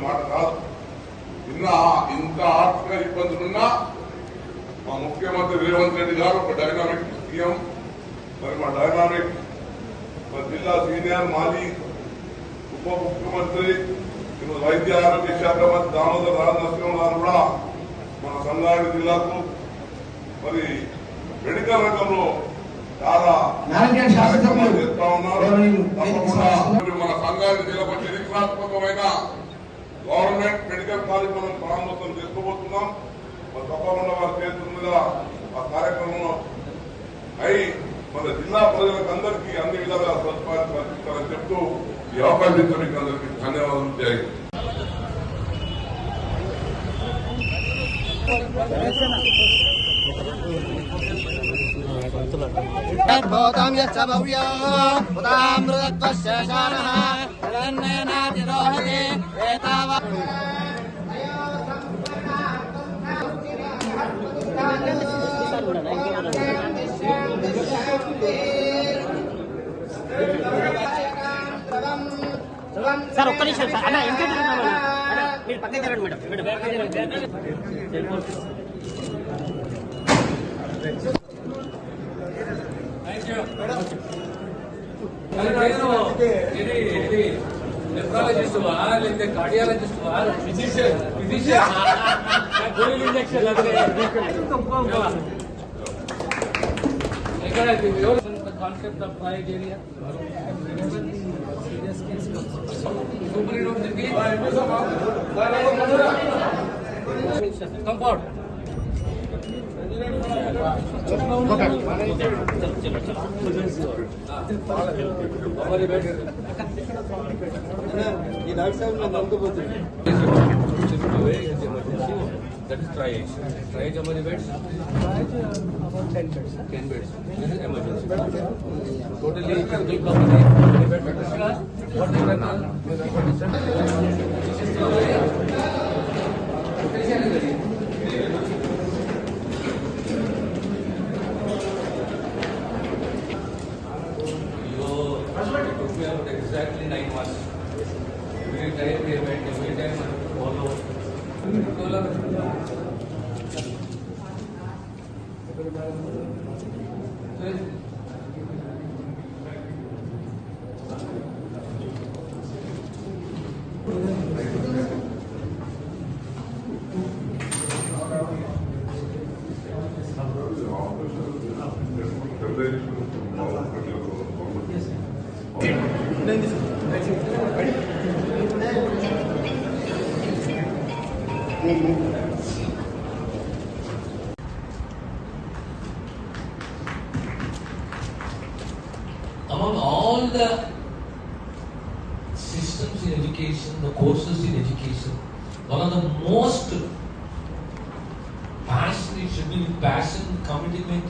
మాట కాదు. ఇంత ఆర్థిక ఇబ్బందులున్నా మా ముఖ్యమంత్రి రేవంత్ రెడ్డి గారు ఒక డైనామిక్ సీఎం, మరి మా డైనామిక్ జిల్లా సీనియర్ మాజీ ఉప ముఖ్యమంత్రి వైద్య ఆరోగ్య శాఖ మంత్రి దామోదర్ రాజనరసింహ గారు కూడా మన సంగారెడ్డి జిల్లాకు మరి మెడికల్ రంగంలో చాలా చేస్తా ఉన్నారు. తప్పకుండా మన సంగారెడ్డి జిల్లాకు చరిత్రాత్మకమైన గవర్నమెంట్ మెడికల్ కాలేజ్ మనం ప్రారంభోత్సవం చేసుకోబోతున్నాం. మరి తప్పకుండా వారి చేతుల మీద ఆ కార్యక్రమంలో అయి మన జిల్లా ప్రజలకు అందరికీ అన్ని విధాలుగా సదుపాయాలు కల్పిస్తారని చెప్తూ ఈ అవకాశం ఇచ్చిన మీకు అందరికీ ధన్యవాదాలు. జై సార్ ఒక్క నిమిషం సార్ అన్న ఎంత మీరు పక్కన జరగండి మేడం. నెఫ్రాలజిస్ట్ లేకపోతే cardiologist physician injection concept of private area compound that is triage. Triage how many beds? About 10 beds. 10 beds. This is emergency. Totally physical property. How many beds? What is exactly 9 months. Every time we went, every time follow. Among all the systems in education, the courses in education, one of the most passionate, should be with passion, commitment,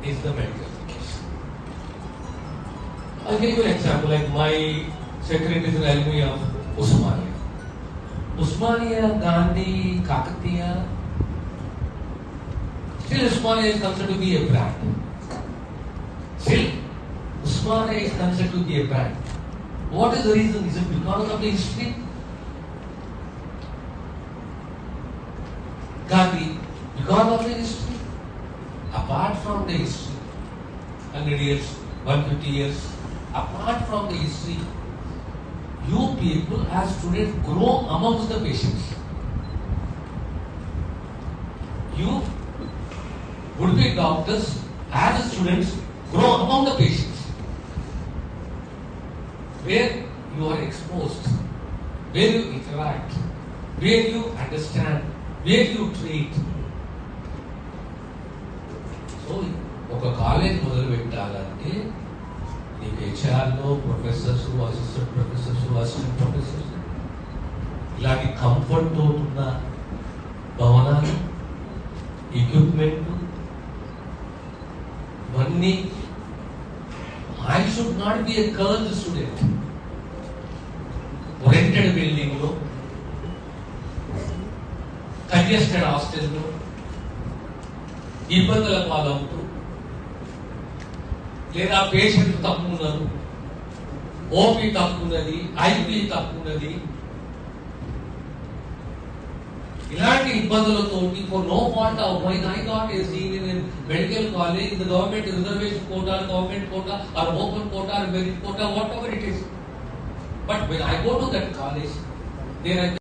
is the medical education. I'll give you an example, like my secretary is an alumni of Usmania. Usmania, Gandhi, Kakatiya, still Usmania is considered to be a brand. Still, Usmania is considered to be a brand. What is the reason? Is it because of the history? Gandhi, because of the history? Apart from the history, 100 years, 150 years, apart from the history, you people as students grow amongst the patients. You would be doctors as students grow among the patients, where you are exposed, where you interact, where you understand, where you treat. So, ఒక college మొదలు పెట్టాలంటే నీకు హెచ్ఆర్లో professors, assistant professors, assistant professors, ఇలాంటి comfort తోటి ఉన్న భవనాలు, equipment ఇవన్నీ. I should not be a cursed student. Rented building లో, congested hostel లో ఇబ్బందుల పాలవుతూ, లేదా పేషెంట్ తక్కువ ఉన్నారు, ఓపీ తక్కువ ఉన్నది, ఐపీ తక్కువ ఉన్నది, ఇలాంటి ఇబ్బందులతోటి for no fault of mine I got a seat in medical college in the government reservation quota, government quota or open quota or merit quota, whatever it is. But when I go to that college, there are